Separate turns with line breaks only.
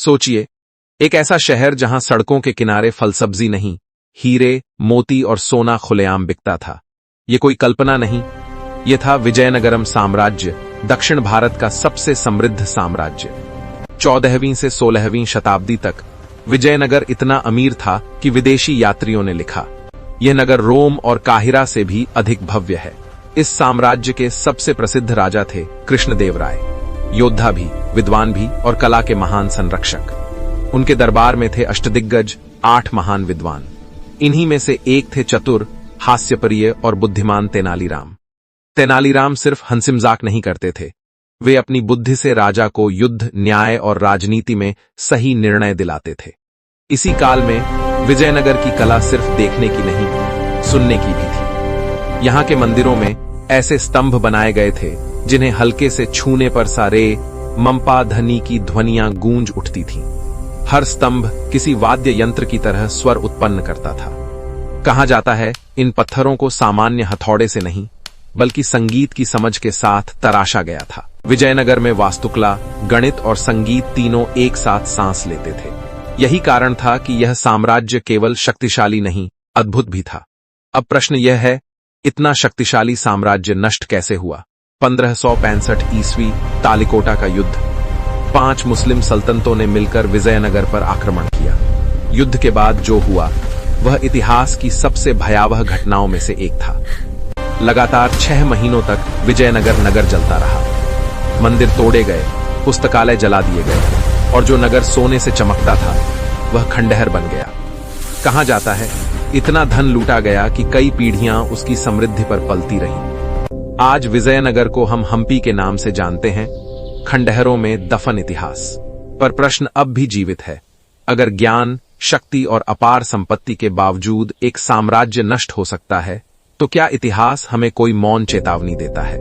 सोचिए, एक ऐसा शहर जहां सड़कों के किनारे फल सब्जी नहीं, हीरे, मोती और सोना खुलेआम बिकता था। ये कोई कल्पना नहीं, ये था विजयनगरम साम्राज्य, दक्षिण भारत का सबसे समृद्ध साम्राज्य। 14वीं से 16वीं शताब्दी तक विजयनगर इतना अमीर था कि विदेशी यात्रियों ने लिखा, यह नगर रोम और काहिरा से भी अधिक भव्य है। इस साम्राज्य के सबसे प्रसिद्ध राजा थे कृष्णदेवराय, योद्धा भी, विद्वान भी और कला के महान संरक्षक। उनके दरबार में थे अष्टदिग्गज, 8 महान विद्वान। इन्हीं में से एक थे चतुर, हास्यप्रिय और बुद्धिमान तेनालीराम। तेनालीराम सिर्फ हंसी मजाक नहीं करते थे, वे अपनी बुद्धि से राजा को युद्ध, न्याय और राजनीति में सही निर्णय दिलाते थे। इसी काल में विजयनगर की कला सिर्फ देखने की नहीं, सुनने की भी थी। यहाँ के मंदिरों में ऐसे स्तंभ बनाए गए थे जिन्हें हल्के से छूने पर सारे मम्पा धनी की ध्वनियां गूंज उठती थीं। हर स्तंभ किसी वाद्य यंत्र की तरह स्वर उत्पन्न करता था। कहा जाता है, इन पत्थरों को सामान्य हथौड़े से नहीं, बल्कि संगीत की समझ के साथ तराशा गया था। विजयनगर में वास्तुकला, गणित और संगीत तीनों एक साथ सांस लेते थे। यही कारण था कि यह साम्राज्य केवल शक्तिशाली नहीं, अद्भुत भी था। अब प्रश्न यह है, इतना शक्तिशाली साम्राज्य नष्ट कैसे हुआ? 1565 ईस्वी, तालिकोटा का युद्ध। 5 मुस्लिम सल्तनतों ने मिलकर विजयनगर पर आक्रमण किया। युद्ध के बाद जो हुआ वह इतिहास की सबसे भयावह घटनाओं में से एक था। लगातार 6 महीनों तक विजयनगर नगर जलता रहा। मंदिर तोड़े गए, पुस्तकालय जला दिए गए और जो नगर सोने से चमकता था वह खंडहर बन गया। कहा जाता है, इतना धन लूटा गया कि कई पीढ़ियां उसकी समृद्धि पर पलती रहीं। आज विजयनगर को हम हम्पी के नाम से जानते हैं, खंडहरों में दफन इतिहास। पर प्रश्न अब भी जीवित है, अगर ज्ञान, शक्ति और अपार संपत्ति के बावजूद एक साम्राज्य नष्ट हो सकता है, तो क्या इतिहास हमें कोई मौन चेतावनी देता है?